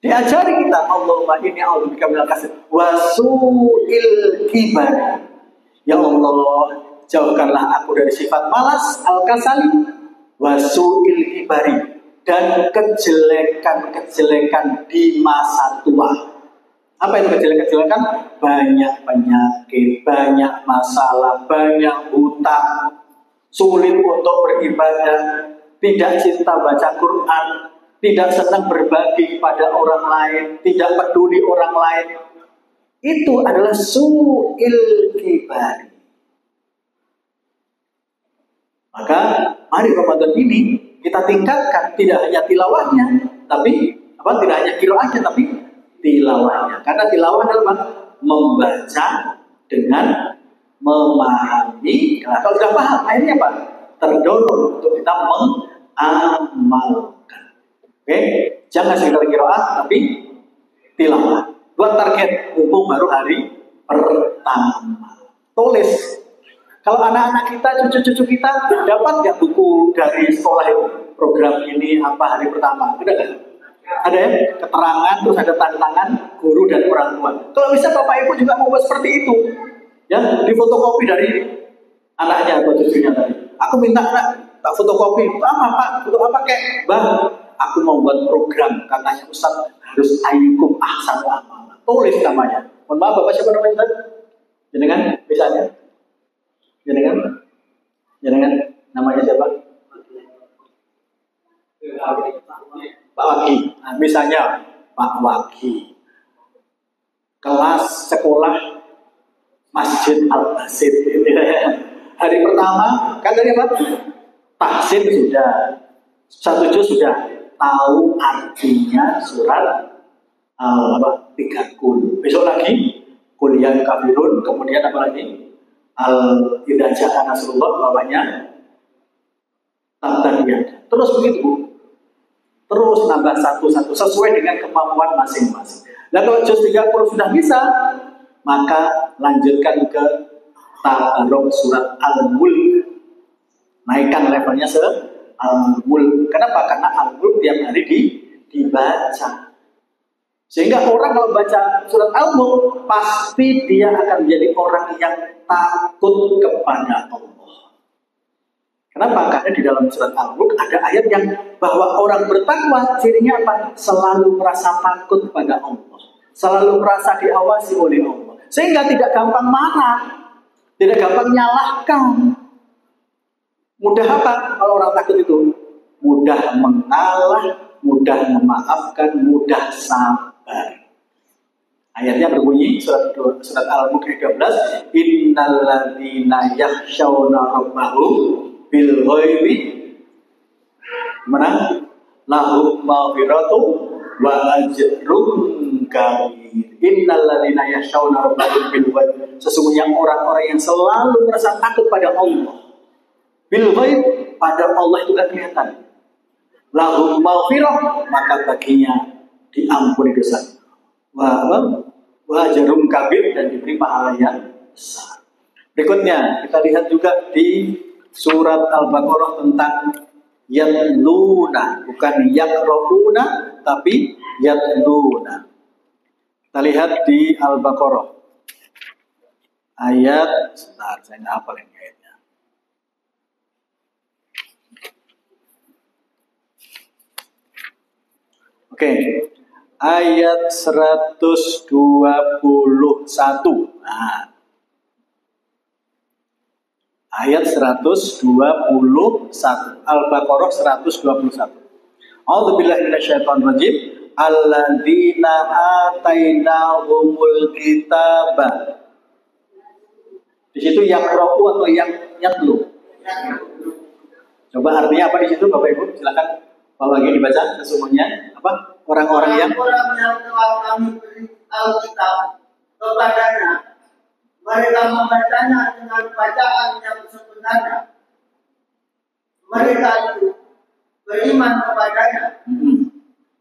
Diajari kita, Allahumma inni a'udzubika minal kasali wa su'il kibar. Ya Allah, jauhkanlah aku dari sifat malas, al-kasali, wa su'il kibari, dan kejelekan-kejelekan di masa tua. Apa itu kejelekan-kejelekan? Banyak penyakit, banyak masalah, banyak hutang, sulit untuk beribadah, tidak cinta baca Quran, tidak senang berbagi kepada orang lain, tidak peduli orang lain. Itu adalah su'il kibari. Maka mari Ramadan ini kita tingkatkan tidak hanya tilawahnya, tapi tidak hanya qiraatnya, tapi tilawahnya. Karena tilawah adalah membaca dengan memahami. Nah, kalau sudah paham, akhirnya apa? Terdorong untuk kita mengamalkan. Oke, jangan sekedar qiraat, tapi tilawah. Buat target umum baru hari pertama. Tulis. Kalau anak-anak kita, cucu-cucu kita dapat nggak buku dari sekolah itu? Program ini apa hari pertama? Ada nggak? Ada ya? Keterangan, terus ada tanda tangan guru dan orang tua. Kalau bisa Bapak Ibu juga membuat seperti itu. Ya, difotokopi dari anaknya atau cucunya tadi. Aku minta anak tak fotokopi. Apa Pak? Foto apa kek? Bang, aku mau buat program. Katanya Ustaz harus ayyukum ahsanu amala. Tulis namanya. Mohon maaf Bapak, siapa namanya? Jenengan misalnya? Jenengan namanya siapa? Pak Waki. Nah, misalnya Pak Waki. Kelas sekolah Masjid Al-Basit. Hari pertama kan dari apa? Tahsin sudah. 1 juz sudah tahu artinya surat Al-Tiga Kul. Besok lagi kuliah kafirun, kemudian apa lagi? Al-Idza Ja'a Nasrullah, bawahnya Tabtaniyah. Terus begitu, Bu. Terus nambah satu-satu sesuai dengan kemampuan masing-masing. Nah, kalau juz 30 sudah bisa, maka lanjutkan ke tabarok surat Al-Mulk. Naikkan levelnya Al-Mulk. Kenapa? Karena Al-Mulk tiap hari dibaca. Sehingga orang kalau baca surat Al-Mulk, pasti dia akan menjadi orang yang takut kepada Allah. Kenapa? Karena di dalam surat Al-Mulk ada ayat yang bahwa orang bertakwa cirinya apa? Selalu merasa takut kepada Allah, selalu merasa diawasi oleh Allah, sehingga tidak gampang marah, tidak gampang nyalahkan. Mudah apa? Kalau orang takut itu mudah mengalah, mudah memaafkan, mudah sabar. Ayatnya berbunyi surat Al-Mulk ayat 12, innalladzina yakhshawna rabbahum bil ghaibi lahum maghfiratun wa ajrun kabir. Innalladzina yakhshawna rabbahum bil ghaibi, sesungguhnya orang-orang yang selalu merasa takut pada Allah. Bil ghaib, pada Allah itu tidak kelihatan. Lahum maghfirah, maka baginya diampuni dosa. Wa ajrun kabir, dan diberi pahala yang besar. Berikutnya kita lihat juga di surat Al-Baqarah tentang yatluna, bukan yakra'una, tapi yatluna. Kita lihat di Al-Baqarah ayat, sebentar saya nggak hafal ini ayatnya. Oke, ayat 121. Nah, ayat 121. Al-Baqarah 121. A'udzubillahi minasyaitonir rajim. Alladzina atainahumul kitaba. Di situ yaqra'u atau yatlu? Coba artinya apa di situ Bapak Ibu? Silakan Pak Wagi dibaca. Sesungguhnya apa? Orang-orang yang telah kami beri Alkitab kepadanya, mereka membacanya dengan bacaan yang sebenarnya. Mereka itu beriman kepadanya.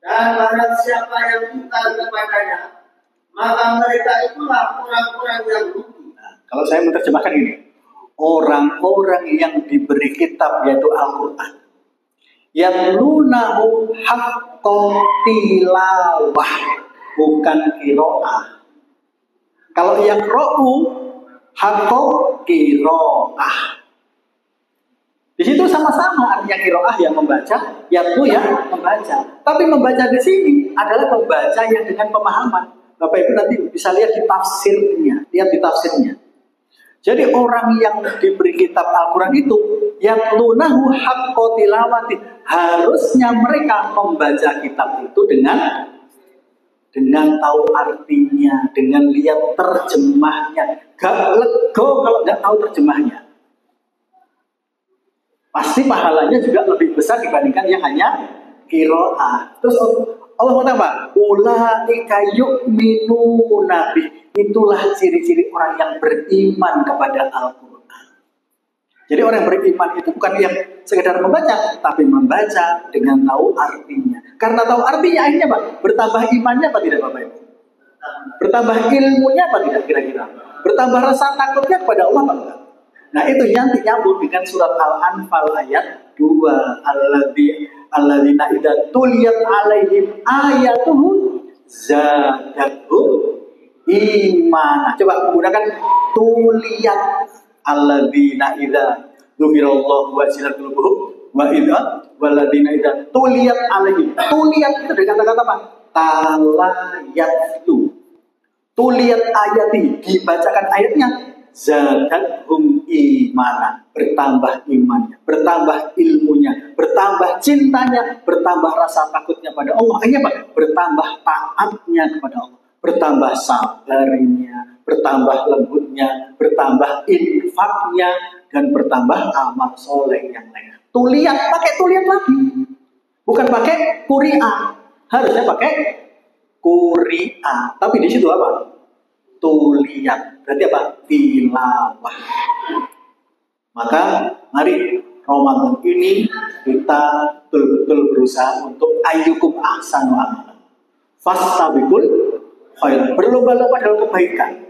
Dan barang siapa yang ingkar kepadanya, maka mereka itulah orang-orang yang rugi. Nah, kalau saya menerjemahkan ini, orang-orang yang diberi kitab yaitu Al-Quran, yatlunahu haqqa tilawah, bukan qiraah. Kalau yaqra'u haqqa qiraah. Di situ sama-sama artinya qiraah yang membaca, yatlu yang membaca. Tapi membaca di sini adalah membaca yang dengan pemahaman. Bapak Ibu nanti bisa lihat di tafsirnya, lihat di tafsirnya. Jadi orang yang diberi kitab Al-Quran itu yatlunahu haqqa tilawati, harusnya mereka membaca kitab itu dengan tahu artinya, dengan lihat terjemahnya. Gak lego kalau nggak tahu terjemahnya. Pasti pahalanya juga lebih besar dibandingkan yang hanya qiraah. Terus Allah mengatakan apa? Ulaika yu'minuna bih. Itulah ciri-ciri orang yang beriman kepada Al-Quran. Jadi orang yang beriman itu bukan yang sekedar membaca, tapi membaca dengan tahu artinya. Karena tahu artinya akhirnya Pak, bertambah imannya apa tidak Bapak Ibu? Bertambah ilmunya apa tidak kira-kira? Bertambah rasa takutnya kepada Allah apa enggak? Nah itu yang nyambung dengan surat Al-Anfal ayat 2. Alladzina idza tuliyat alaihim ayatuhu zadatuhum iman. Coba menggunakan tuliyat. Alladzina idza dzukirallahu wajilat qulubuhum wa idza walladzina idza tuliyat alaihim. Tuliyat itu dari kata-kata apa? Talayatlu. Tuliyat ayati, dibacakan ayatnya, zadathum imana, bertambah imannya, bertambah ilmunya, bertambah cintanya, bertambah rasa takutnya pada Allah. Akhirnya apa? Bertambah taatnya kepada Allah, bertambah sabarnya, bertambah lembutnya, bertambah infaknya, dan bertambah amal soleh yang lain. Tuliyat, pakai tuliyat lagi, bukan pakai quri'ah. Harusnya pakai quri'ah, tapi di situ apa? Tuliyat, berarti apa? Tilawah. Maka mari Ramadan ini kita betul-betul berusaha untuk ayyukum ahsanu amalan. Fastabiqul khairat, berlomba-lomba dalam kebaikan.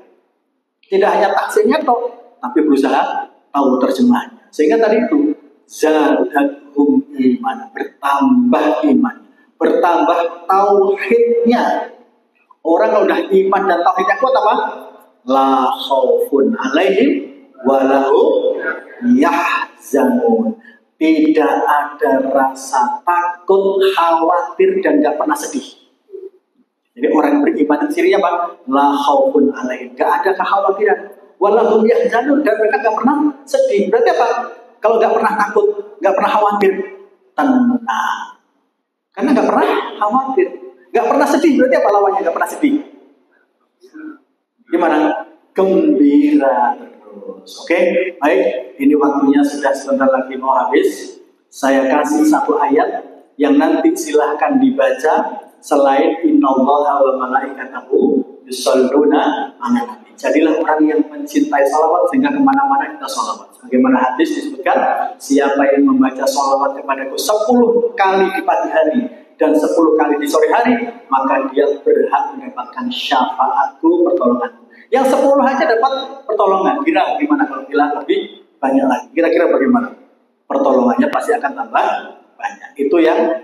Tidak hanya tahsinnya toh, tapi berusaha tahu terjemahnya. Sehingga tadi itu zadahum iman, bertambah iman, bertambah tauhidnya. Orang kalau udah iman dan tauhidnya kuat apa? La khaufun alaihim walahum yahzanun. Tidak ada rasa takut, khawatir, dan gak pernah sedih. Jadi orang yang beriman itu cirinya apa? La khaufun alaihim, gak ada kekhawatiran. Walahum yahzanun, dan mereka gak pernah sedih. Berarti apa? Kalau gak pernah takut, gak pernah khawatir, tenang. Karena gak pernah khawatir, gak pernah sedih. Berarti apa lawannya gak pernah sedih? Gimana? Gembira terus. Oke, baik. Ini waktunya sudah sebentar lagi mau habis. Saya kasih satu ayat yang nanti silahkan dibaca selain innallaha wa malaikatahu yusholluna 'alan nabi. Jadilah orang yang mencintai salawat sehingga kemana-mana kita salawat. Bagaimana hadis disebutkan, siapa yang membaca salawat kepadaku 10 kali di pagi hari dan 10 kali di sore hari, maka dia berhak mendapatkan syafaatku, pertolonganku. Yang 10 aja dapat pertolongan. Kira gimana kalau bila lebih banyak lagi? Kira-kira bagaimana? Pertolongannya pasti akan tambah banyak. Itu yang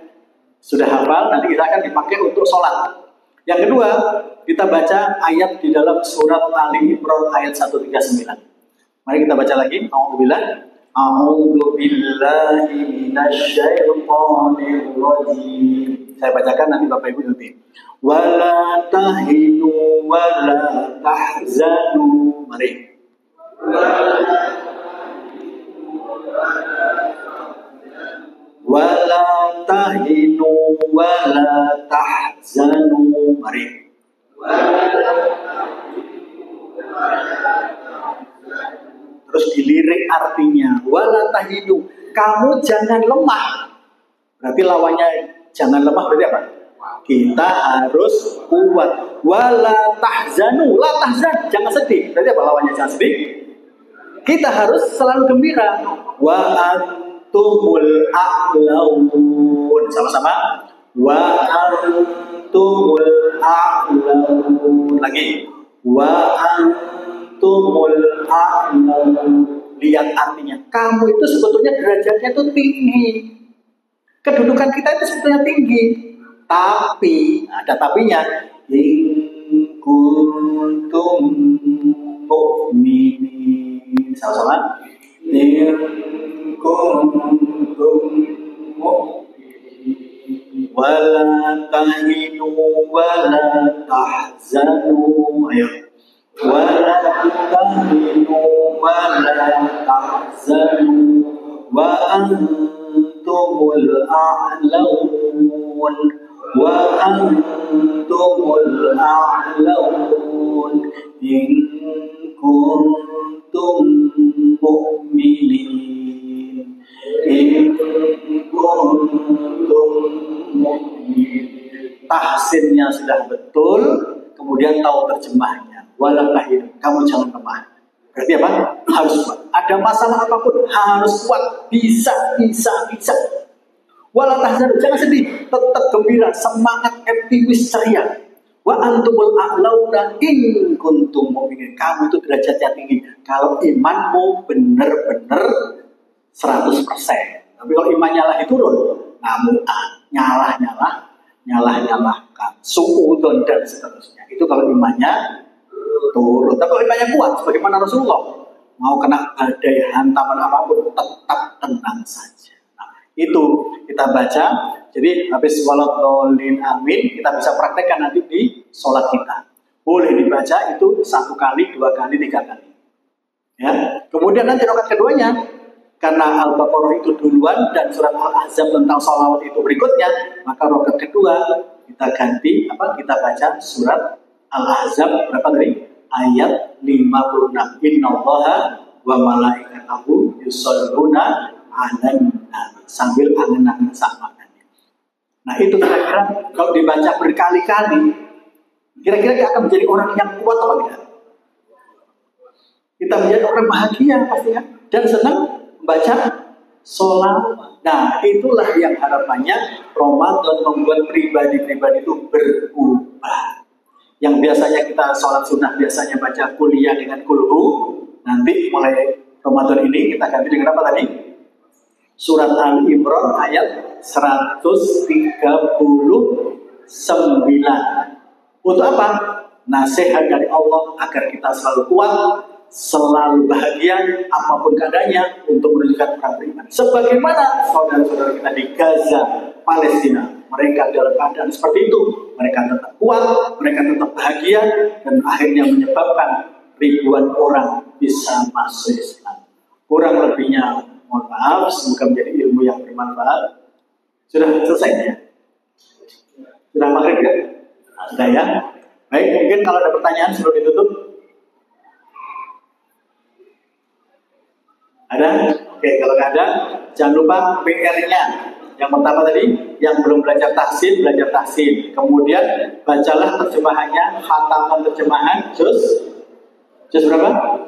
sudah hafal, nanti kita akan dipakai untuk sholat. Yang kedua, kita baca ayat di dalam surat Ali Imran ayat 139. Mari kita baca lagi. A'udzu billahi minasyaitonir rajim. Saya bacakan, nanti Bapak Ibu ikuti. Wala tahinu wala tahzanu. Mari. Wala tahinu wala tahzanu. Mari. Terus dilirik artinya, wala tahinu, kamu jangan lemah. Berarti lawannya jangan lemah berarti apa? Kita harus kuat. Wala tahzanu, la tahzan, jangan sedih. Berarti apa lawannya jangan sedih? Kita harus selalu gembira. Wa antumul a'laun. Sama-sama. Wa antumul a'laun. Lagi. Wa antumul a'laun. Lihat artinya. Kamu itu sebetulnya derajatnya itu tinggi. Kedudukan kita itu sebetulnya tinggi. Tapi, ada tapinya. In kuntum mu'minin. Sama-sama. In kuntum mu'minin. Wala tahinu wala tahzanu. Ayo. Wala tahinu wala tahzanu. Wa antumul a'laun. Wa antumul a'laun in kuntum mu'minin. In kuntum mu'minin. Tahsinnya sudah betul, kemudian tahu terjemahnya. Wala tahinu, kamu jangan lemah. Berarti apa? Harus kuat. Ada masalah apapun harus kuat. Bisa. Wala tahzanu, jangan sedih, tetap gembira, semangat, optimis, ceria. Wa antumul a'launa in kuntum mu'minin. Kamu itu derajatnya tinggi kalau imanmu benar-benar 100%. Tapi kalau imannya lagi turun, nyalah-nyalahkan, suudon dan seterusnya. Itu kalau imannya turun. Tapi kalau imannya kuat, sebagaimana Rasulullah, mau kena badai hantaman apapun, tetap tenang saja. Itu kita baca. Jadi habis waladhdallin amin, kita bisa praktekkan nanti di sholat kita. Boleh dibaca itu 1 kali, 2 kali, 3 kali. Ya. Kemudian nanti rakaat keduanya, karena Al-Baqarah itu duluan dan surat Al-Ahzab tentang sholawat itu berikutnya, maka rakaat kedua kita ganti kita baca surat Al-Ahzab berapa tadi? Ayat 56. Innallaha wa malaikatahu yusholluna 'alan nabi. Sambil angen-angen sama. Nah itu kira-kira kalau dibaca berkali-kali, kira-kira kita akan menjadi orang yang kuat apa tidak? Kita menjadi orang bahagia pastinya dan senang membaca sholawat. Nah itulah yang harapannya Ramadan membuat pribadi-pribadi itu berubah. Yang biasanya kita sholat sunnah biasanya baca kuliah dengan kulhu, nanti mulai Ramadan ini kita ganti dengan apa tadi? Surat Al-Imran ayat 139. Untuk apa? Nasihat dari Allah agar kita selalu kuat, selalu bahagia, apapun keadaannya untuk menunjukkan orang beriman. Sebagaimana saudara-saudara kita di Gaza, Palestina, mereka dalam keadaan seperti itu. Mereka tetap kuat, mereka tetap bahagia, dan akhirnya menyebabkan ribuan orang bisa masuk Islam. Kurang lebihnya, mohon maaf, semoga menjadi ilmu yang bermanfaat. Sudah selesai ya? Sudah maghrib ya? Sudah ya? Baik, mungkin kalau ada pertanyaan sebelum ditutup. Ada? Oke, kalau nggak ada, jangan lupa PR-nya. Yang pertama tadi, yang belum belajar tahsin, belajar tahsin. Kemudian, bacalah terjemahannya, khataman terjemahan, juz berapa?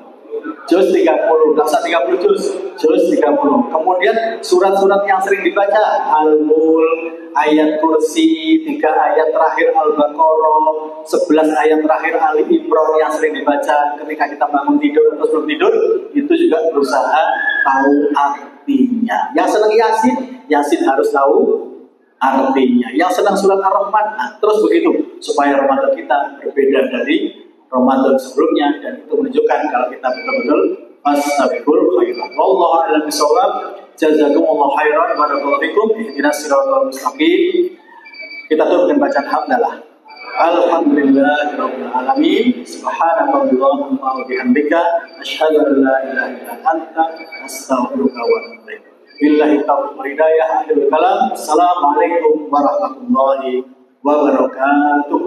Juz 30, nggak usah 30 juz 30. Kemudian surat-surat yang sering dibaca, Al-Mulk, ayat kursi, 3 ayat terakhir Al-Baqarah, 11 ayat terakhir Ali Imran yang sering dibaca ketika kita bangun tidur atau sebelum tidur, itu juga berusaha tahu artinya. Yang senang Yasin harus tahu artinya. Yang senang surat Ar-Rahman, terus begitu supaya Ramadan kita berbeda dari Ramadan sebelumnya, dan itu menunjukkan kalau kita betul-betul fastabiqul khairat. Wallahu a'lam bishawab. Jazakumullahu khairan wa barakallahu fikum. Ihdinas siratal mustaqim. Kita tutup dengan bacaan hamdalah. Alhamdulillahirabbil alamin. Subhanakallahumma wa bihamdika asyhadu an la ilaha illa anta astaghfiruka wa atubu ilaik. Billahi taufiq wal hidayah. Akhirul kalam. Assalamualaikum warahmatullahi wabarakatuh.